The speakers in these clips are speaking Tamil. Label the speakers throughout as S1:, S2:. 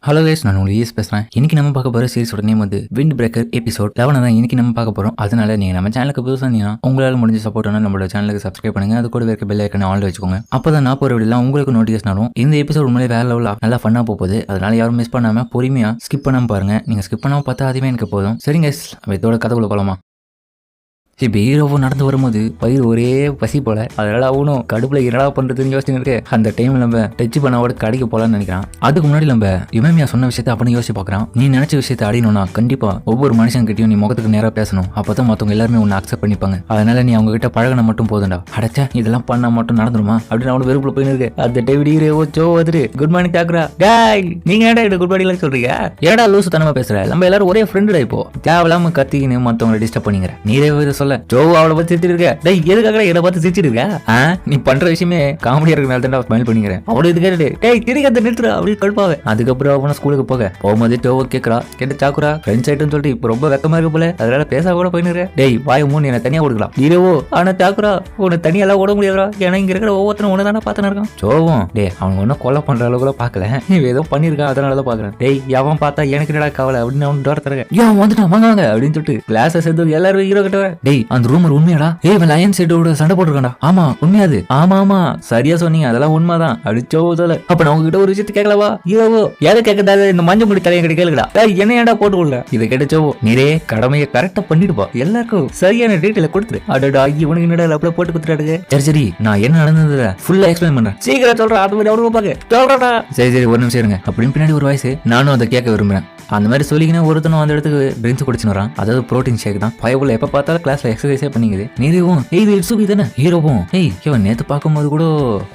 S1: ஹலோ கைஸ், நான் உங்களுக்கு ஈஸ் பேசுகிறேன். இன்னைக்கு நம்ம பார்க்க போகிற சீரிஸோட நேம் வந்து விண்ட் பிரேக்கர் எபிசோட் 11 தான் இன்னைக்கு நம்ம பார்க்க போகிறோம். அதனால நீங்கள் நம்ம சேனலுக்கு புதுசாக இருந்தீங்கன்னா உங்களால் முடிஞ்ச சப்போர்ட் பண்ணால் நம்மளோட சேனலுக்கு சப்ஸ்கிரைப் பண்ணுங்க. அது கூட இருக்க பெல் ஐக்கனை ஆல் வச்சுக்கோங்க. அப்போ தான் நான் போகிற வீடியோலாம் உங்களுக்கு நோட்டிஃபிகேஷன் ஆகும். இந்த எபிசோட் உண்மையிலே வேற லெவலில் நல்லா ஃபன்னாக போகுது. அதனால யாரும் மிஸ் பண்ணாமல் பொறுமையாக ஸ்கிப் பண்ணாமல் பாருங்க. நீங்கள் ஸ்கிப் பண்ணாமல் பார்த்தா அதுவே எனக்கு போதும். சரிங்க கைஸ், இதோட கதைக்குள்ள போகலாமா? இப்போ ஹீரோவும் நடந்து வரும்போது பயிர் ஒரே பசி போல, அதனால அவனும் கடுப்புல என்னடா பண்றதுன்னு யோசிச்சுட்டு இருக்கு. அந்த டைம் நம்ம டச் பண்ணவோட கடைக்கு போலான்னு நினைக்கிறான். அதுக்கு முன்னாடி நம்ம யுமேமியா சொன்ன விஷயத்த அப்படின்னு யோசிச்சு பார்க்கறான். நீ நினைச்ச விஷயத்தை அடையணும்னா கண்டிப்பா ஒவ்வொரு மனுஷன் கிட்டையும் நீ முகத்துக்கு நேரா பேசணும். அப்பதான் மத்தவங்க எல்லாருமே உன்னை அக்செப்ட் பண்ணிப்பாங்க. அதனால நீ அவங்க கிட்ட பழகின மட்டும் போதும்டா. அடைச்சா இதெல்லாம் பண்ணா மட்டும் நடந்துருமா அப்படின்னு அவனு வெறுப்புல போயின்னு இருக்கு. அந்த டைம் ஹீரோ சோ வந்துரு குட் மார்னிங் தாக்குறா. டாய் நீங்க ஏடா குட் மார்னிங் சொல்றீங்க? ஏடா லூசு தனமா பேசுற? நம்ம எல்லாரும் ஒரே ஃப்ரெண்டுடா. இப்போ தேவையில்லாம கத்திக்கின்னு மத்தவங்களை டிஸ்டர்ப் பண்ணிக்கிற. நீரே சொல்ல ஜோ அவளை பத்தி சிரிச்சிட்டு இருக்க. டேய் எதுக்காக என்ன பார்த்து சிரிச்சிட்டு இருக்க? நீ பண்ற விஷயமே காமெடியா இருக்கனால தான் ஸ்மைல் பண்ணிக்கிறேன். அவளை இது கேட்டு டேய் திரிகத்தை நிறுத்துற அப்படின்னு கடுப்பாவே. அதுக்கப்புறம் அவனை ஸ்கூலுக்கு போகும்போது டோவோ கேட்கறா. கேட்டு சாக்குறா ஃப்ரெண்ட்ஸ் ஆயிட்டுன்னு சொல்லிட்டு இப்போ ரொம்ப வெக்கமா இருக்கு போல, அதனால பேச கூட போயின்னு. டேய் வாய மூணு என்ன தனியா கொடுக்கலாம் ஹீரோவோ. ஆனா சாக்குறா உன்னை தனியெல்லாம் ஓட முடியாதா? ஏன்னா இங்க இருக்கிற ஒவ்வொருத்தரும் ஒண்ணு தானே பார்த்துன்னு இருக்கான். சோவும் டே அவன் ஒன்னும் கொலை பண்ற அளவுக்கு பாக்கல, நீ ஏதோ பண்ணிருக்கான் அதனாலதான் பாக்குறேன். டேய் எவன் பார்த்தா எனக்கு என்னடா கவலை அப்படின்னு அவன் டோர தரங்க. ஏன் வந்துட்டான் வாங்க அப்படின்னு சொல்லிட்டு கிளாஸ் சேர்ந்து எல்லாரும் ஹீரோ கிட்ட டேய் அந்த ரூமர் உண்மையாடா? ஏய் லயன் செட்டோட சண்டை போட்டுருக்காண்டா. ஆமா உண்மையாது. ஆமா சரியா சொன்னீங்க, அதெல்லாம் உண்மைதான் அடிச்சோ சொல்ல. அப்ப நான் உங்ககிட்ட ஒரு விஷயத்த கேட்கலவா ஹீரோவோ? எதை கேட்கறதால இந்த மஞ்சள் முடி தலையை கிட்ட கேளுடா. என்ன ஏன்டா போட்டு விடல? இதை கேட்டச்சோ நீரே கடமையை கரெக்டா பண்ணிடுப்பா, எல்லாருக்கும் சரியான டீட்டெயில கொடுத்துரு. அடடா இவனுக்கு என்னடா அப்படியே போட்டு கொடுத்துட்டாடுங்க. சரி நான் என்ன நடந்தது ஃபுல்லா எக்ஸ்பிளைன் பண்றேன். சீக்கிரம் சொல்றேன். அது மாதிரி அவனுக்கு பாக்க சொல்றா. சரி ஒரு நிமிஷம் இருங்க அப்படின்னு பின்னாடி ஒரு வாய்ஸ். நானும் அதை கேட்க விரும்புறேன். அந்த மாதிரி சொல்லிக்கினா ஒருத்தனும் அந்த இடத்துக்கு ட்ரிங்க்ஸ் குடிச்சுன்னு வரான். அதாவது ப்ரோட்டீன் ஷேக் தான். பயவுல எப்ப பார்த்தாலும் கிளாஸ்ல எக்ஸசைஸே பண்ணிக்குது. நீரவும் இது இட்ஸுபி தானே ஹீரோவும். இவன் நேத்து பார்க்கும்போது கூட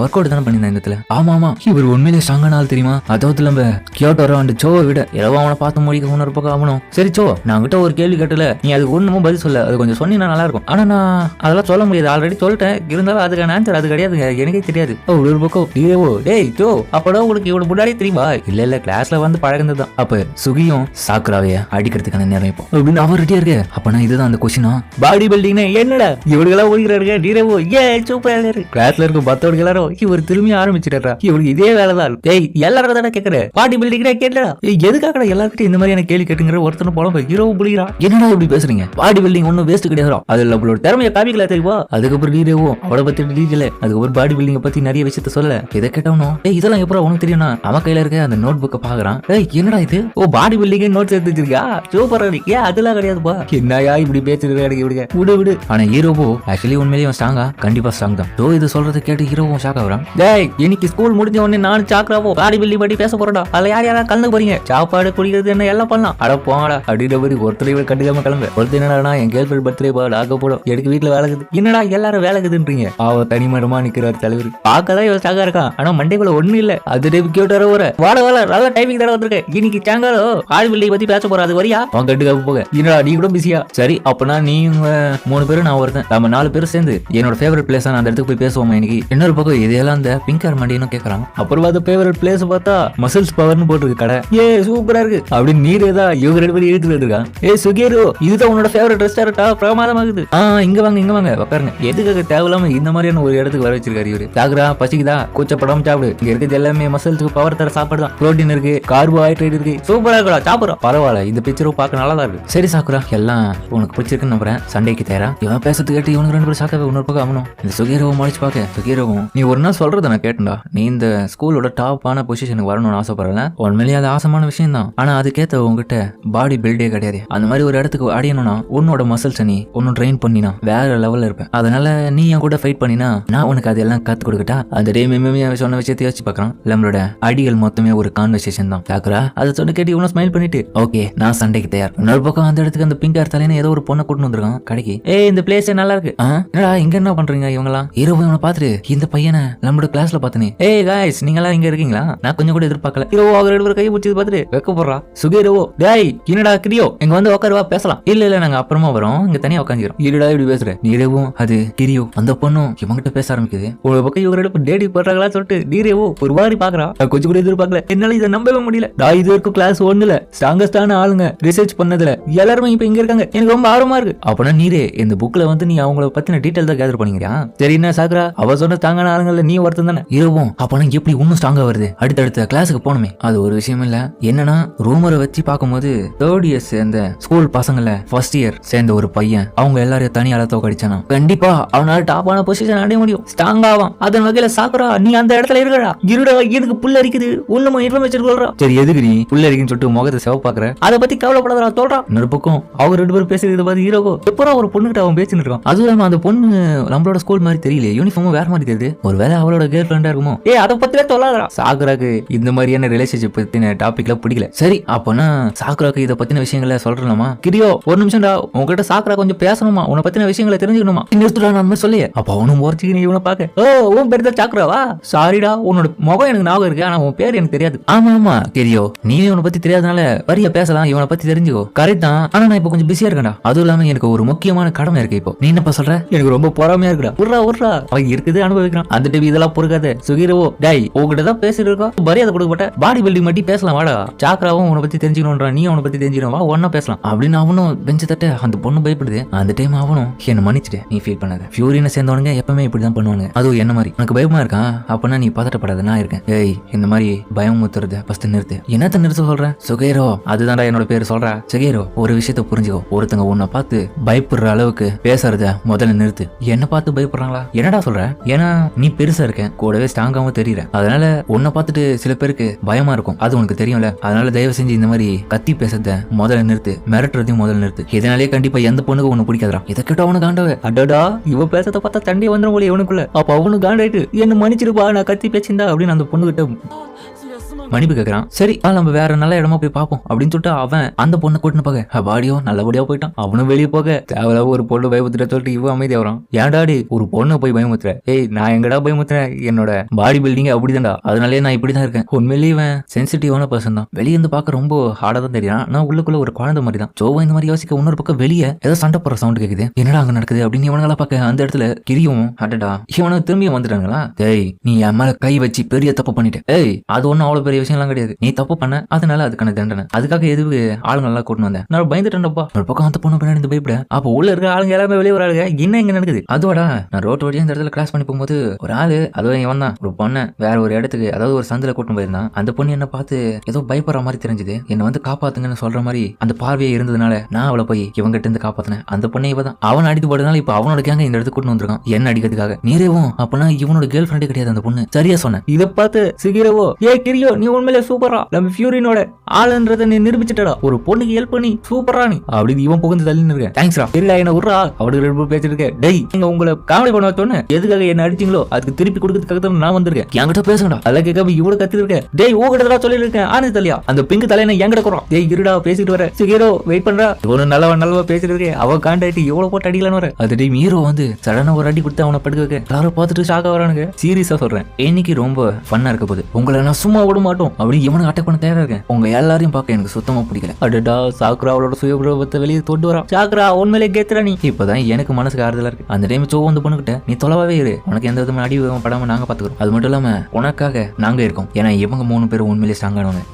S1: ஒர்க் அவுட் தானே பண்ணியிருந்தான் இந்த இடத்துல. ஆமா இவர் உண்மையிலே ஸ்ட்ராங்கான ஆள் தெரியுமா? அதாவது நம்ம கியோட்டோ அந்த சோவை விட இரவா அவனை பார்த்து முடிக்க இன்னொரு பக்கம் ஆகணும். சரி சோ நான் கிட்ட ஒரு கேள்வி கேட்டல, நீ அதுக்கு ஒண்ணுமும் பதில் சொல்ல. அது கொஞ்சம் சொன்னீங்கன்னா நல்லா இருக்கும். ஆனா நான் அதெல்லாம் சொல்ல முடியாது, ஆல்ரெடி சொல்லிட்டேன். இருந்தாலும் அதுக்கான ஆன்சர் அது கிடையாது, எனக்கே தெரியாது. ஒரு பக்கம் ஹீரோவோ டேய் சோ அப்படா உங்களுக்கு இவ்வளவு முன்னாடியே தெரியுமா? இல்ல கிளாஸ்ல வந்து பழகுனதுதான். அப்ப சுகியும் சாக்குராவைய அடிக்கிறதுக்கான நேரம் இப்போ அப்படின்னு அவர் ரெடியா இருக்கு. அப்பனா இதுதான் அந்த கொஸ்டினா? பாடி பில்டிங் என்னடா இவர்களெல்லாம் ஓடிக்கிறாரு ஹீரோவோ. ஏ சூப்பரா இருக்கு. கிளாஸ்ல இருக்க மத்தவங்க எல்லாரும் இவர் திரும்பி ஆரம்பிச்சிட்டாரா? இவருக்கு இதே வேலைதான். ஏய் எல்லாரும் தானே கேட்கற பாடி பில்டிங் கேட்கல. எதுக்காக எல்லாருக்கிட்ட இந்த மாதிரியான கேள்வி கேட்டுங்கிற ஒருத்தன போல ஹீரோவும் புரியுறான். என்னடா இப்படி பேசுறீங்க? பாடி பில்டிங் ஒன்னும் வேஸ்ட் கிடையாது, அதுல நம்மளோட திறமையை காமிக்கல தெரியுமா? அதுக்கப்புறம் ஹீரோவும் அவளை பத்தி டீட்டெயில், அதுக்கப்புறம் பாடி பில்டிங் பத்தி நிறைய விஷயத்த சொல்ல. இதை கேட்டவனும் இதெல்லாம் எப்பறம் உனக்கு தெரியும்னா அவன் கையில இருக்க அந்த நோட் புக்கை பாக்குறான். என்னடா இது? ஓ பாடி பில்டிங் நோட்ஸ் எடுத்து வச்சிருக்கா? சூப்பரா இருக்கு. அதெல்லாம் கிடையாதுப்பா. என்னையா இப்படி பேசிட்டு விடு. ஆனா ஹீரோவோ ஆக்சுவலி உண்மையிலேயே ஸ்ட்ராங்கா? கண்டிப்பா ஸ்ட்ராங் தான். சோ இது சொல்றது கேட்டு ஹீரோவும் ஷாக் ஆகுறான். டேய் இன்னைக்கு ஸ்கூல் முடிஞ்ச உடனே நான் சாக்ராவோ பாடி பில்டிங் பத்தி பேச போறடா. அதுல யாரா கலந்து போறீங்க? சாப்பாடு குடிக்கிறது என்ன எல்லாம் பண்ணலாம். அட போங்கடா அப்படின்ற மாதிரி ஒருத்தர் இவரை கண்டுக்காம கிளம்பு. ஒருத்தர் என்னடா என் கேர்ள் ஃபிரெண்ட் பர்த்டே ஆக போடும், எனக்கு வீட்டுல வேலைக்குது. என்னடா எல்லாரும் வேலைக்குதுன்றீங்க? அவ தனிமரமா நிக்கிறார் தலைவர். பார்க்கதான் இவன் ஸ்ட்ராங்கா இருக்கான், ஆனா மண்டைக்குள்ள ஒண்ணு இல்ல. அது டைம் கேட்டு வர வாட நல்ல டைமிங் தர வந்திருக்கேன். இன்னைக்கு சாயங்காலோ பாடி பில்டிங் பத்தி பேச போற. அது வரியா? அவன் கண்டுக்காம போக. என்னடா நீ கூட பிஸியா? சரி அப்பனா நீங்க 3 பேரும் நான் ஒருத்தன், நம்ம 4 பேரும் சேர்ந்து என்னோட ஃபேவரட் பிளேஸ் அந்த இடத்துக்கு போய் பேசுவோம் இன்னைக்கு. இன்னொரு பக்கம் இதெல்லாம் அந்த பிங்க் ஹேர் மண்டின்னு கேக்குறாங்க. அப்புறம் அது ஃபேவரட் பிளேஸ் பார்த்தா மசில்ஸ் பவர்னு போட்டுருக்கு கடை. ஏ சூப்பரா இருக்கு அப்படின்னு நீரேதா இவங்க 2 பேரும் இழுத்துட்டு இருக்கான். ஏ சுகேரோ இதுதான் உன்னோட ஃபேவரட் ரெஸ்டாரண்டா? பிரமாதமாகுது. இங்க வாங்க உட்காருங்க. எதுக்காக தேவையில்லாம இந்த மாதிரியான ஒரு இடத்துக்கு வர வச்சிருக்காரு இவரு? சாகுரா பசிக்குதா? கூச்சப்படாம சாப்பிடு. இங்க இருக்கிறது எல்லாமே மசில்ஸுக்கு பவர் தர சாப்பாடு தான். புரோட்டீன் இருக்கு, கார்போஹைட்ரேட் இருக்கு. சூப்பரா இருக்கா சாப்பிடுறோம். பரவாயில்ல, இந்த பிக்சரும் பார்க்க நல்லா தான் இருக்கு. சரி சாக்குரா எல்லாம் உனக்கு பிடிச்சிருக்குன்னு நம்புறேன். சண்டைக்கு தயாரா? இவன் பேசுறது கேட்டு இவனுக்கு 2 பேரும் சாக்காவே இன்னொரு பக்கம் ஆகணும். இந்த சுகீரவும் மடிச்சு பார்க்க. சுகீரவும் நீ ஒரு நாள் சொல்றத நான் கேட்டேன்டா. நீ இந்த ஸ்கூலோட டாப்பான பொசிஷனுக்கு வரணும்னு ஆசைப்படுறல. உண்மையிலேயே அது ஆசமான விஷயம் தான். ஆனா அதுக்கேத்த உங்ககிட்ட பாடி பில்டே கிடையாது. அந்த மாதிரி ஒரு இடத்துக்கு அடையணும்னா உன்னோட மசில்ஸ் நீ ஒன்னும் ட்ரெயின் பண்ணினா வேற லெவல்ல இருப்பேன். அதனால நீ என் கூட ஃபைட் பண்ணினா நான் உனக்கு அதெல்லாம் கத்து கொடுக்கட்டா? அந்த டே சொன்ன விஷயத்தை யோசிச்சு பார்க்கறான். நம்மளோட அடிகள் மொத்தமே ஒரு கான்வர்சேஷன் தான். சாக்குரா அதை சொன்ன கேட்டு இவனும் ஸ்மைல் பண்ணிட்டு ஓகே நான் சண்டைக்கு தயார். இன்னொரு பக்கம் அந்த இடத்துக்கு அந்த பிங்க் ஹேர் தலைன்னு ஏதோ ஒரு பொண்ணை கூட்டு வந்திருக்கான் கடைக்கு. இந்த பிளேஸ் நல்லா இருக்கு. என்னடா இங்க என்ன பண்றீங்க? இவங்கலாம் ஹீரோவை இவனை பாத்துட்டு இந்த பையனை நம்மளோட கிளாஸ்ல பாத்தனே. காய்ஸ் நீங்க எல்லாம் இங்க இருக்கீங்களா? நான் கொஞ்சம் கூட எதிர்பார்க்கல. ஹீரோ அவர் 2 பேரும் கை பிடிச்சது பாத்துட்டு வெக்க போடுறா. சுகேரோ டேய் என்னடா கிரியோ இங்க வந்து உட்காருவா பேசலாம். இல்ல நாங்க அப்புறமா வரோம், இங்க தனியா உட்காந்துக்கிறோம். இருடா இப்படி பேசுற? நீரவும் அது கிரியோ அந்த பொண்ணும் இவங்கிட்ட பேச ஆரம்பிக்குது. ஒரு பக்கம் இவங்க 2 பேரும் டேடி போடுறாங்களா சொல்லிட்டு நீரேவோ ஒரு மாதிரி பாக்குறா. கொஞ்சம் கூட எதிர்பார்க்கல. என்னால இதை நம்பவே முடியல. இது வரைக்கும் கிளாஸ் 1 உலகத்துல ஸ்ட்ராங்கஸ்டான ஆளுங்க ரிசர்ச் பண்ணதுல எல்லாருமே இப்ப இங்க இருக்காங்க. எனக்கு ரொம்ப ஆர்வமா இருக்கு. அப்பனா நீரே இந்த புக்ல வந்து நீ அவங்கள பத்தின டீடைல் தான் கேதர் பண்ணிக்கிறியா? சரி என்ன சாக்குரா, அவ சொன்ன ஸ்ட்ராங்கான ஆளுங்கள்ல நீ ஒருத்தன் தானே இரவும். அப்பனா எப்படி இன்னும் ஸ்ட்ராங்கா வருது? அடுத்தடுத்த கிளாஸுக்கு போகணுமே. அது ஒரு விஷயம் இல்ல. என்னன்னா ரூமரை வச்சு பார்க்கும்போது 3rd இயர் சேர்ந்த ஸ்கூல் பசங்கள ஃபர்ஸ்ட் இயர் சேர்ந்த ஒரு பையன் அவங்க எல்லாரையும் தனியால தோக்கடிச்சானா கண்டிப்பா அவனால டாப்பான பொசிஷன் அடைய முடியும், ஸ்ட்ராங் ஆவான். அதன் வகையில சாக்குரா நீ அந்த இடத்துல இருக்கடா. இருடா எனக்கு புல்ல அரிக்குது, ஒண்ணுமா இன்ஃபர்மேஷன் சொல்றா. சரி எதுக்கு நீ புல்ல அரிக்குன்னு சொல்லிட்டு முகத்தை செவ பாக்குற? அதை பத்தி கவலைப்படாதடா சொல்றான். இன்னொரு பக்கம் அவங்க 2 பேரும் பேசுறத பார்த்து ஹீரோகோ எப்பறம் ஒரு பொண்ணுகிட்ட அவன் பேசிட்டு இருக்கான். அதுவும் இல்லாம அந்த பொண்ணு நம்மளோட ஸ்கூல் மாதிரி தெரியல, யூனிஃபார்மும் வேற மாதிரி தெரியுது. ஒருவேளை அவளோட கேர்ள் ஃப்ரெண்டா இருக்குமோ? அதை பத்தியே சொல்லாதடா. சாக்குராக்கு இந்த மாதிரியான ரிலேஷன்ஷிப் பத்தின டாபிக்ல பிடிக்கல. சரி அப்பனா சாக்குராக்கு இதை பத்தின விஷயங்களை சொல்றலாமா? கிரியோ ஒரு நிமிஷம்டா, உங்ககிட்ட சாக்குரா கொஞ்சம் பேசணுமா, உன்னை பத்தின விஷயங்களை தெரிஞ்சுக்கணுமா? நிறுத்துடா நான் மாதிரி சொல்லியே. அப்ப அவனும் ஓர்ச்சிக்கு நீ இவனை பாக்க, உன் பேர் தான் சாக்குராவா? சாரிடா உன்னோட முகம் எனக்கு ஞாபகம் இருக்கு, ஆனா உன் பேர் எனக்கு தெரியாது. ஆமா ஆமா கிரியோ, நீ இவனை பத்தி தெரியாதனால வரிய பேசலாம், இவனை பத்தி தெரிஞ்சுக்கோ. கரெக்ட் தான், ஆனா நான் இப்ப கொஞ்சம் பிஸியா இருக்கேன்டா. அதுவும் இல்லாம எனக்கு ஒரு முக்கியமான கடமை இருக்கு. இப்போ நீ என்னப்பா சொல்ற? எனக்கு ரொம்ப பொறாமையா இருக்குடா. உர்றா அவன் இருக்குது அனுபவிக்கிறான். அந்த டைம் இதெல்லாம் பொறுக்காத சுகிரவோ. டேய் உங்ககிட்ட தான் பேசிட்டு இருக்கோம், மரியாதை கொடுக்கப்பட்ட பாடி பில்டிங் மட்டும் பேசலாம் வாடா. சாக்ராவும் உன்னை பத்தி தெரிஞ்சுக்கணும்ன்றா, நீ அவனை பத்தி தெரிஞ்சுக்கணும் வா, ஒன்னா பேசலாம் அப்படின்னு அவனும் பெஞ்ச தட்ட அந்த பொண்ணு பயப்படுது. அந்த டைம் அவனும் என்ன மன்னிச்சுட்டு நீ ஃபீல் பண்ணாத, ஃபியூரினை சேர்ந்தவனுங்க எப்பவுமே இப்படிதான் பண்ணுவாங்க. அதுவும் என்ன மாதிரி உனக்கு பயமா இருக்கான் அப்பனா நீ பதட்டப்படாத, நான் இருக்கேன். ஏய் இந்த மாதிரி பயம் முத்துறத ஃபர்ஸ்ட் நிறுத்து. என்னத்த நிறுத்த சொல்ற? சுகேரோ அதுதான்டா என்னோட பேரு சொல்ற. சுகேரோ ஒரு விஷயத்த புரிஞ்சுக்கோ, ஒருத்தங்க உன்னை பார்த்து பயப்படுற அளவுக்கு பேசுறத முதல்ல நிறுத்து. என்ன பார்த்து பயப்படுறாங்களா? என்னடா சொல்ற? ஏன்னா நீ பெருசா இருக்க, கூடவே ஸ்ட்ராங்காவும் தெரியற, அதனால உன்னை பார்த்துட்டு சில பேருக்கு பயமா இருக்கும், அது உனக்கு தெரியும்ல. அதனால தயவு செஞ்சு இந்த மாதிரி கத்தி பேசுறத முதல்ல நிறுத்து, மிரட்டுறதையும் முதல்ல நிறுத்து. இதனாலே கண்டிப்பா எந்த பொண்ணுக்கு ஒண்ணு பிடிக்காதா? இதை கேட்ட அவனு காண்டவே, அடடா இவ பேசத பார்த்தா தண்டி வந்துடும் போல இவனுக்குள்ள. அப்ப அவனு காண்டாயிட்டு என்ன மன்னிச்சிருப்பா நான் கத்தி பேசியிருந்தா அப்படின்னு அந்த பொண்ணு கிட்ட மன்னிப்பு கேட்கறான். சரி நம்ம வேற நல்ல இடமா போய் பார்ப்போம் அப்படின்னு சொல்லிட்டு அவன் அந்த பொண்ணை கூட்டின்னு போக பாடியோ நல்லபடியா போயிட்டான். அவனும் வெளியே போக தேவையில்லாம ஒரு பொண்ணு பயமுத்துற சொல்லிட்டு இவன் அமைதியா வரான். ஏன்டாடி ஒரு பொண்ணை போய் பயமுத்துற? ஏய் நான் எங்கடா பயமுத்துறேன், என்னோட பாடி பில்டிங் அப்படிதான்டா, அதனாலே நான் இப்படிதான் இருக்கேன். உண்மையிலேயே இவன் சென்சிட்டிவான பர்சன் தான், வெளியே இருந்து பார்க்க ரொம்ப ஹார்டா தான் தெரியும், நான் உள்ளுக்குள்ள ஒரு குழந்தை மாதிரி தான். சோவா இந்த மாதிரி யோசிக்க இன்னொரு பக்கம் வெளியே ஏதோ சண்டை போடுற சவுண்ட் கேக்குது. என்னடா அங்க நடக்குது அப்படின்னு இவனங்களா பார்க்க அந்த இடத்துல கிரியும் அடடா இவனை திரும்பி வந்துட்டாங்களா. டேய் நீ என் மேல கை வச்சு பெரிய தப்பு பண்ணிட்ட. ஏய் அது ஒன்னும் அவ்வளவு பெரிய விஷயம் எல்லாம் கிடையாது, நீ தப்பு பண்ண அதனால அதுக்கான தண்டனை, அதுக்காக எதுக்கு ஆளுங்க எல்லாம் கூட்டு வந்தேன், நான் பயந்துட்டேன்ப்பா. ஒரு பக்கம் அந்த பொண்ணு பின்னாடி பயப்பட அப்ப உள்ள இருக்க ஆளுங்க எல்லாமே வெளியே வராங்க, என்ன இங்க நடக்குது? அதோட நான் ரோட் வழியா இந்த இடத்துல கிராஸ் பண்ணி போகும்போது ஒரு ஆளு, அதுவும் இவன் தான், ஒரு பொண்ணை வேற ஒரு இடத்துக்கு அதாவது ஒரு சந்தில கூட்டு போயிருந்தான். அந்த பொண்ணு என்ன பார்த்து ஏதோ பயப்படுற மாதிரி தெரிஞ்சது, என்ன வந்து காப்பாத்துங்கன்னு சொல்ற மாதிரி அந்த பார்வையே இருந்ததுனால நான் அவளை போய் இவங்கிட்ட இருந்து காப்பாத்தினேன். அந்த பொண்ணை இவ தான், அவன் அடித்து போடுறதுனால இப்ப அவனோட கேங்க இந்த இடத்துக்கு கூட்டு வந்திருக்கான் என்ன அடிக்கிறதுக்காக. நீரேவும் அப்பனா இவனோட கேர்ள் ஃப்ரெண்டே கிடையாது அந்த பொண்ணு. சரியா சொன்ன. இதை பார்த்து சிகிரவோ ஏ கிரியோ நீ உண்மையிலே சூப்பரா நம்ம ஃபியூரினோட ஆளுன்றத நீ நிரூபிச்சுட்டடா, ஒரு பொண்ணுக்கு ஹெல்ப் பண்ணி சூப்பரா நீ அப்படின்னு இவன் புகுந்து தள்ளின்னு இருக்க. தேங்க்ஸ்ரா. இல்ல என்ன உர்றா அவளுக்கு 2 பேர் பேசிட்டு இருக்கேன். டேய் நீங்க உங்களை காமெடி பண்ண வச்சோன்னு எதுக்காக என்ன அடிச்சீங்களோ அதுக்கு திருப்பி கொடுக்கறதுக்காக தான் நான் வந்திருக்கேன். என்கிட்ட பேசுங்கடா. அதெல்லாம் கேட்காம இவ்வளவு கத்திட்டு இருக்கேன். டேய் உங்ககிட்ட சொல்லி இருக்கேன் ஆனந்த் தலையா அந்த பிங்க் தலையை என்கிட்ட குறோம். டேய் இருடா பேசிட்டு வர ஹீரோ வெயிட் பண்றா. இவனு நல்லவா பேசிட்டு இருக்கேன். அவன் காண்டாயிட்டு இவ்வளவு போட்டு அடிக்கலான்னு வர. அது டைம் ஹீரோ வந்து சடனா ஒரு அடி கொடுத்து அவனை படுக்க வைக்க எல்லாரும் பார்த்துட்டு ஷாக்கா வரானுங்க. சீரியஸா சொல்றேன் இன்னைக்கு ரொம்ப ஃபன்னா இருக்க போகுது, உங்களை நான் சும்மா விட மாட்டோம் அப்படின்னு இவனுக்கு அட்டாக் பண்ண தயாரா இருக்கேன். உங்க எல்லாரையும் பார்க்க எனக்கு சுத்தமா பிடிக்கல. அடடா சாக்குரா அவளோட சுயபிரபத்தை வெளியே தொட்டு வரா. சாக்குரா உண்மையிலே கேத்துறா நீ. இப்பதான் எனக்கு மனசுக்கு ஆறுதலா இருக்கு. அந்த டைம் சோ வந்து பொண்ணுகிட்ட நீ தொலைவாவே இரு, உனக்கு எந்த விதமான அடி படாம நாங்க பாத்துக்கிறோம், அது மட்டும் இல்லாம உனக்காக நாங்க இருக்கோம். ஏன்னா இவங்க 3 பேரும் உண்மையிலே ஸ்ட்ராங்கானவங்க.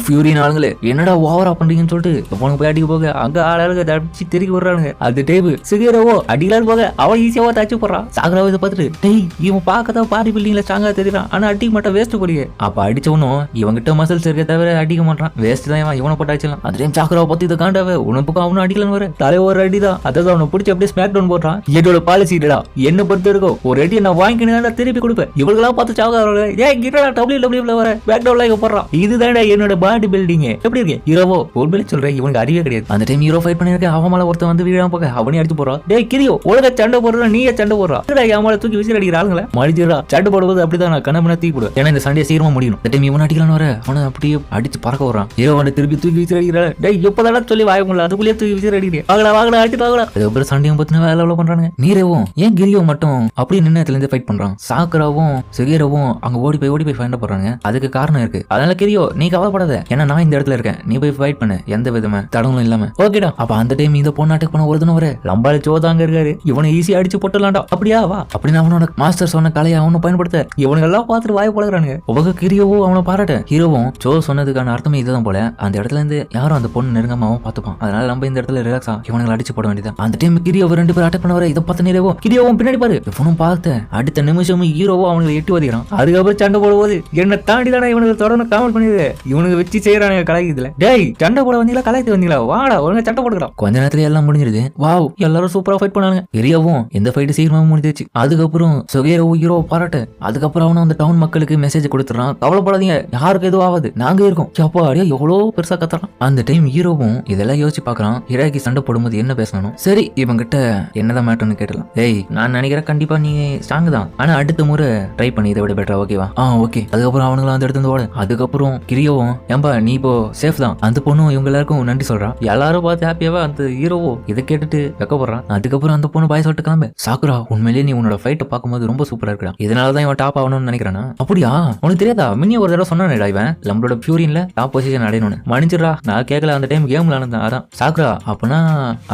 S1: ஃபியூரின் ஆளுங்களே என்னடா ஓவரா பண்றீங்கன்னு சொல்லிட்டு பொண்ணு போய் அடிக்க போக அங்க ஆளுங்க அடிச்சு திருக்கி விடுறானுங்க. அது டைப் சிகிரவோ அடிக்கலான்னு போக அவன் ஈஸியாவா தச்சு போடுறான். சாகராவை இதை பார்த்துட்டு டேய் இவன் பார்க்கதான் பாடி பில்டிங்ல ஸ்ட்ராங்கா தெரியுறான், ஆனா அடிக்க மாட்டான் வேஸ்ட் போடியே. அப்ப அடிச்சவனும் இவங்கிட்ட மசில்ஸ் இருக்க தவிர அடிக்க மாட்டான், வேஸ்ட் தான் இவனை போட்டு அடிச்சலாம். அது டைம் சாகராவை பத்தி இதை காண்டாவே உனப்புக்கு அவனும் அடிக்கலான்னு வர தலை ஒரு அடி தான், அதாவது அவனை பிடிச்சி அப்படியே ஸ்மாக் டவுன் போடுறான். என்னோட பாலிசி இல்லடா, என்ன பொறுத்த இருக்கும் ஒரு அடியை நான் வாங்கிக்கணும் திருப்பி கொடுப்பேன். இவங்களாம் பார்த்து சாகராவை ஏன் கிட்ட WWE வர பேக் டவுன் போடுறான். இதுதான் என்னோட பாடி பில்டிங் எப்படி இருக்கு ஹீரோவோ உண்மையிலே சொல்றேன் இவனுக்கு அறிவே கிடையாது. அந்த டைம் ஹீரோ ஃபைட் பண்ணிருக்க அவன் மேல ஒருத்தன் வந்து வீழாம போக அவனே அடிச்சு போறான். டேய் கிரியோ உலக சண்டை போடுறா நீயே சண்டை போடுறா, என் மேல தூக்கி விசில் அடிக்கிற ஆளுங்கள மடிச்சிடா. சண்டை போடுவது அப்படிதான் நான் கண்ணமன தூக்கி போடுவேன், ஏன்னா இந்த சண்டையை சீக்கிரமா முடியும். இந்த டைம் இவன் அடிக்கலான்னு வர அவனை அப்படியே அடிச்சு பறக்க வரான். ஹீரோ வந்து திருப்பி தூக்கி விசில் அடிக்கிறா. டேய் எப்பதான் சொல்லி வாய முடியல அதுக்குள்ளேயே தூக்கி விசில் அடிக்கிறேன். வாங்கடா அடிச்சு வாங்கடா. அதுக்கப்புறம் சண்டையும் பத்தின வேலை பண்றாங்க. நீரேவும் ஏன் கிரியோ மட்டும் அப்படி நின்று இடத்துல இருந்து ஃபைட் பண்றான். சாக்குராவும் சிகிரவும் அங்க ஓடி போய் ஃபைண்ட் போடுறாங்க. அதுக்கு காரணம் இருக்கு. அதனால கிரியோ நீ கவலைப்படாத, கவலைப்படாத, ஏன்னா நான் இந்த இடத்துல இருக்கேன், நீ போய் ஃபைட் பண்ணு, எந்த விதமா தடங்களும் இல்லாம. ஓகேடா. அப்ப அந்த டைம் இந்த பொண்ணு அட்டாக் பண்ண ஒருத்தன வர லம்பால சோதாங்க இருக்காரு, இவனை ஈஸியா அடிச்சு போட்டுலாம்டா. அப்படியா வா அப்படின்னு அவனோட மாஸ்டர் சொன்ன கலையை அவனு பயன்படுத்த இவனுங்க எல்லாம் பார்த்துட்டு வாய பழகுறானுங்க. உங்க ஹீரோவும் அவனை பாராட்ட. ஹீரோவும் சோ சொன்னதுக்கான அர்த்தமே இதுதான் போல, அந்த இடத்துல இருந்து யாரும் அந்த பொண்ணு நெருங்காம அவன் பார்த்துப்பான், அதனால நம்ம இந்த இடத்துல ரிலாக்ஸா இவனுங்களை அடிச்சு போட வேண்டியதான். அந்த டைம் ஹீரோ 2 பேர் அட்டாக் பண்ண வர இதை பார்த்து நீரவோ ஹீரோவும் பின்னாடி பாரு இவனும் பார்த்த அடுத்த நிமிஷம் ஹீரோவோ அவனுங்களை எட்டி வதிக்கிறான். அதுக்கப்புறம் சண்டை போடும்போது என்ன தாண்டி தானே இவனுக்கு தொடர்ந்து காமெண்ட் பண்ணிடுது, இவனுக்கு வச்சு செய்யறானுங்க கலாய்க்குதுல. டேய் சண்டை போட வந்தீங்களா, கலாய்த்து வந்தீங்களா, வாடா ஒழுங்கா சண்டை போடுறான். கொஞ்ச நேரத்துல எல்லாம் முடிஞ்சிருது. வாவ் எல்லாரும் சூப்பரா ஃபைட் பண்ணாங்க. ஹீரோவும் இந்த ஃபைட் சீக்கிரமா முடிஞ்சிச்சு. அதுக்கப்புறம் சுகேரவும் ஹீரோ பாராட்டு. அதுக்கப்புறம் அவனும் அந்த டவுன் மக்களுக்கு மெசேஜ் கொடுத்துறான், கவலைப்படாதீங்க யாருக்கு எதுவும் ஆகாது, நாங்க இருக்கோம். அப்பா அடியா எவ்வளவு பெருசா கத்துறான். அந்த டைம் ஹீரோவும் இதெல்லாம் யோசிச்சு பாக்குறான், ஹிராக்கி சண்டை போடும்போது என்ன பேசணும். சரி இவங்க கிட்ட என்னதான் மேட்டர்னு கேட்டலாம். ஏய் நான் நினைக்கிறேன் கண்டிப்பா நீ ஸ்ட்ராங் தான், ஆனா அடுத்த முறை ட்ரை பண்ணி இதை விட பெட்டரா, ஓகேவா? ஓகே. அதுக்கப்புறம் அவனுங்களும் அந்த இடத்துல ஓட. அதுக்கப்புறம் கிரியோவும் ஏம்பா நீ இப்போ சேஃப் தான், அந்த பொண்ணும் இவங்க எல்லாருக்கும் நன்றி சொல்றான். எல்லாரும் பார்த்து ஹாப்பியாவா அந்த ஹீரோவோ இதை கேட்டுட்டு வெக்கப்படுறான். அதுக்கப்புறம் அந்த பொண்ணு பாய் சொல்லிட்டு கிளம்ப. சாக்குரா உண்மையிலேயே நீ உன்னோட ஃபைட்டை பார்க்கும்போது ரொம்ப சூப்பரா இருக்கா, இதனாலதான் இவன் டாப் ஆகணும்னு நினைக்கிறானா? அப்படியா? உனக்கு தெரியாதா? முன்னே ஒரு தடவை சொன்னானேடா இவன் நம்மளோட பியூரின்ல டாப் பொசிஷன் அடையணும்னு. மன்னிச்சிடா நான் கேட்கல, அந்த டைம் கேம்ல ஆனது அதான். சாக்குரா அப்பனா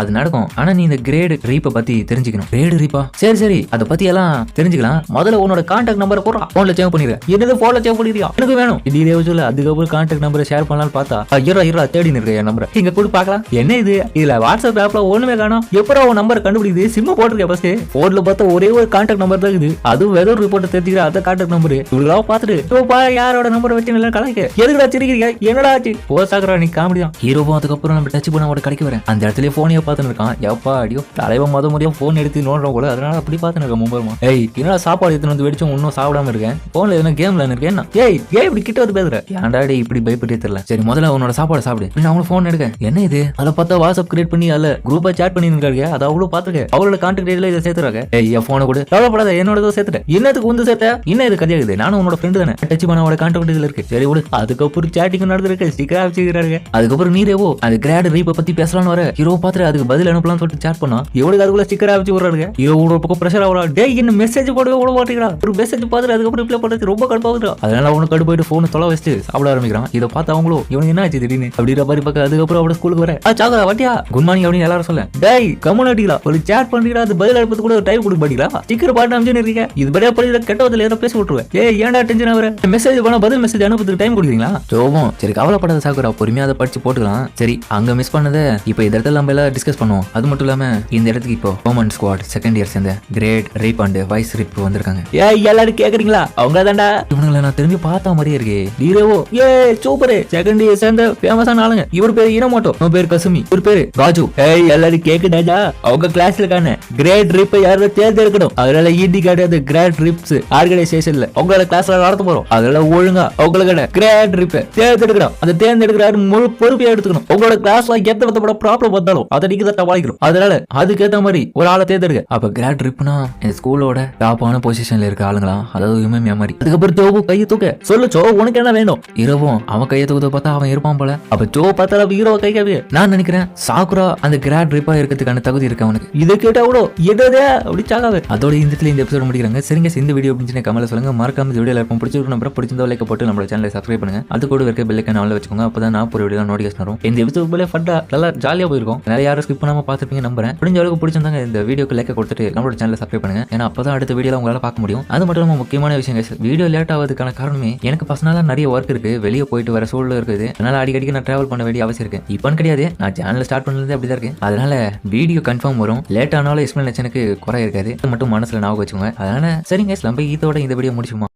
S1: அது நடக்கும், ஆனா நீ இந்த கிரேட் ரீப்பை பத்தி தெரிஞ்சுக்கணும். கிரேட் ரீப்பா? சரி சரி அதை பத்தி எல்லாம் தெரிஞ்சுக்கலாம், முதல்ல உன்னோட கான்டாக்ட் நம்பரை போடுறா, போன்ல சேவ் பண்ணிடுற. என்னது போன்ல சேவ் பண்ணிடுறியா? எனக்கு வேணும் இதே சொல்ல. அதுக்கப்புறம் கான்டாக்ட் நம்பரை ஷேர் பண்ணலாம்னு பார்த்தா ஐயோ தேடி நிற்க என் நம்பரை இங்க கூட பார்க்கலாம். என்ன இது இதுல வாட்ஸ்அப் ஆப்ல ஒண்ணுமே காணோம், எப்பறம் உன் நம்பர் கண்டுபிடிக்குது? சிம் போட்டிருக்கேன் ஃபர்ஸ்ட், போன்ல பார்த்தா ஒரே ஒரு கான்டாக்ட் நம்பர் தான் இருக்குது, அதுவும் வெதர் ரிப்போர்ட் தெரிஞ்சுக்கிற அந்த கான்டாக்ட் நம்பர். இவ்வளவு பார்த்துட்டு யாரோட நம்பரை வச்சு நல்லா கலாய்க்க எதுக்குடா சிரிக்கிறீங்க, என்னடா ஆச்சு? ஓ சாக்குறா நீ காமெடி தான். ஹீரோவும் அதுக்கப்புறம் நம்ம டச் பண்ண அவட கடைக்கு வரேன். அந்த இடத்துல போனையே பார்த்துன்னு இருக்கான். எப்பா அடியோ தலைவன் முறையா போன் எடுத்து நோடுறோம் கூட, அதனால அப்படி பார்த்துன்னு இருக்கேன் மும்பரமா. ஏய் என்னடா சாப்பாடு எடுத்துன்னு வந்து வெடிச்சும் இன்னும் சாப்பிடாம இருக்கேன், போன்ல எதுனா கேம்ல இருக்கேன். ஏய் இப்படி கிட்ட வந்து பேசுற, ஏன்டாடி இப்படி பயப்பட்டே தெரியல. சரி முதல்ல உன்னோட சாப்பாடு சாப்பிடு. அவங்கள போன் எடுக்க. என்ன இது? அதை பார்த்தா வாட்ஸ்அப் கிரியேட் பண்ணி அதுல குரூப்பா சேட் பண்ணி இருக்காங்க, அதை அவ்வளவு பாத்துக்க. அவளோட கான்டாக்ட் டேட்ல இதை சேர்த்துறாங்க. ஏய் என் போனை கூட கவலைப்படாத, என்னோட சேர்த்துட்டேன். என்னத்துக்கு வந்து சேர்த்த? என்ன இது கதையாகுது? நானும் உன்னோட ஃப்ரெண்டு தானே, டச் பண்ண அவட கான்டாக்ட் இதுல இருக்கு. சரி விடு. அதுக்கப்புறம் சேட்டிங் நடந்திருக்கு, ஸ்டிக்கரா வச்சுக்கிறாங்க. அதுக்கப்புறம் நீரேவோ அந்த கிராட் ரீப்பை பத்தி பேசலாம்னு வர ஹீரோ பாத்துட்டு அதுக்கு பதில் அனுப்பலாம்னு சொல்லிட்டு சேட் பண்ணா. எவ்வளவு அதுக்குள்ள ஸ்டிக்கரா வச்சு விடுறாங்க. ஹீரோ ஒரு பக்கம் பிரஷர் ஆகுறா. டேய் என்ன மெசேஜ் போடவே விட மாட்டேங்கிறா, ஒரு மெசேஜ் பார்த்துட்டு அதுக்கப்புறம் ரிப்ளை பண்றது ரொம்ப கடுப்பாகுதுடா. அதனால அவனுக்கு கடு போயிட்டு போனை தொலை வச்சுட்டு சாப்பிட ஆரம்பிக்கிறான். இதை பார்த்து அவங்களும் இவனுக்கு என்ன ஆச்சு திடீர்னு அப்படின்ற மாதிரி பார்க்க. அதுக்கப்புறம் அவட ஸ்கூலுக்கு வர சாகா வட்டியா குட் மார்னிங் அப்படின்னு எல்லாரும் சொல்ல. டேய் கம்யூனிட்டிகளா ஒரு சேட் பண்றீங்களா, அது பதில் அனுப்பது கூட டைம் கொடுக்க மாட்டீங்களா? ஸ்டிக்கர் பாட்டு அனுப்பிச்சு இருக்கீங்க, இது படியா படிக்கிற கெட்ட வதில் ஏதோ பேசி விட்டுருவேன். ஏய் ஏன்டா டென்ஷன் ஆகுற, மெசேஜ் பண்ணா பதில் மெசேஜ் அனுப்புறதுக்கு டைம் கொடுக்குறீங்களா? ஜோபம் சரி கவலைப்படாத சாக்குரா, பொறுமையா அதை படிச்சு போட்டுக்கலாம். சரி அங்க மிஸ் பண்ணதை இப்போ இந்த இடத்துல நம்ம எல்லாம் டிஸ்கஸ் பண்ணுவோம். அது மட்டும் இல்லாம இந்த இடத்துக்கு இப்போ ஹோமன் ஸ்குவாட் செகண்ட் இயர் சேர்ந்த grade rep and vice rep வந்திருக்காங்க. ஏய் எல்லாரும் கேக்குறீங்களா? அவங்க தான்டா இவனுங்களை நான் திரும்பி பார்த்த மாதிரியே இருக்கு. ஹீரோவோ ஏ சூப்பர் செகண்ட் இயர் சேர்ந்த ஃபேமஸான ஆளுங்க. இவர் பேர் இனமோட்டோ, இவன் பேர் கசுமி, இவர் பேரு ராஜு. ஏய் எல்லாரும் கேக்குடாடா, அவங்க கிளாஸ்ல காண கிரேட் ரிப் யாரும் தேர்ந்தெடுக்கணும். அதனால ஈடி கிடையாது கிரேட் ரிப்ஸ் ஆர்கனைசேஷன்ல உங்களோட கிளாஸ்ல நடத்த போறோம். அதனால ஒழுங்கா உங்களுக்கு கிரேட் ரிப் தேர்ந்தெடுக்கணும். அந்த தேர்ந்தெடுக்கிறாரு முழு பொறுப்பையா எடுத்துக்கணும். உங்களோட கிளாஸ்ல எந்த விதப்பட ப்ராப்ளம் வந்தாலும் அதை நீங்க தான் சமாளிக்கணும். அதனால அதுக்கேற்ற மாதிரி ஒரு ஆளை தேர்ந்தெடுக்க. அப்ப கிரேட் ரிப்னா இந்த ஸ்கூலோட டாப்பான பொசிஷன்ல இருக்க ஆளுங்களா, அதாவது இமேமியா மாதிரி. அதுக்கப்புறம் சோவு கையை தூக்க சொல்லு, சோ உனக்கு என்ன வேணும்? இரவும் அவன் கையை தூக்கத்தை பார்த்தா அவன் இருப்பான் போல. அப்ப சோ பார்த்தா ஹீரோவை கை கவி நான் நினைக்கிறேன் சாக்குரா அந்த கிரேட் ரிப்பா இருக்கிறதுக்கான தகுதி இருக்கு அவனுக்கு. இதை கேட்டா கூட என்னதே அப்படி சாகாவே. அதோட இந்த எபிசோட் முடிக்கிறாங்க. சரிங்க இந்த வீடியோ அப்படின்னு கமெண்ட்ல சொல்லுங்க. மறக்காம இந்த வீடியோ எல்லாருக்கும் பிடிச்சிருக்கும் நம்பர் பிடிச்சிருந்தா லைக் போட்டு நம்மளோட சேனலை சப்ஸ்கிரைப் பண்ணுங்க. அது கூட இருக்க பெல் ஐகானை ஆன்ல வச்சுக்கோங்க. அப்பதான் நான் ஒரு வீடியோ நோட்டிஃபிகேஷன் வரும். இந்த எபிசோட் போல ஃபட்டா நல்லா ஜாலியா போயிருக்கும். நிறைய யாரும் ஸ்கிப் பண்ணாம பார்த்துப்பீங்க நம்புறேன். முடிஞ்ச அளவுக்கு பிடிச்சிருந்தாங்க இந்த வீடியோக்கு லைக் கொடுத்துட்டு நம்மளோட சேனலை சப்ஸ்கிரைப் பண்ணுங்க. ஏன்னா அப்பதான் அடுத்த வீடியோல உங்களால பார்க்க முடியும். அது மட்டும் இல்லாம முக்கியமான விஷயம் வீடியோ லேட் ஆகிறதுக்கான காரணமே எனக்கு பர்சனலா நிறைய ஒர்க் இருக்கு, வெளியே போயிட்டு வர சூழல் இருக்குது. அதனால அடிக்கடிக்கு நான் டிராவல் பண்ண வேண்டிய அவசியம் இருக்கு. இப்பன்னு கிடையாது, நான் சேனல் ஸ்டார்ட் பண்ணது அப்படிதான் இருக்கு. அதனால வீடியோ கன்ஃபார்ம் வரும். லேட் ஆனாலும் எக்ஸ்பிளனேஷனுக்கு குறை இருக்காது. மட்டும் மனசுல ஞாபகம் வச்சுக்கோங்க. அதனால சரிங்க நம்ம இதோட இந்த வீடியோ முடிச்சுமா.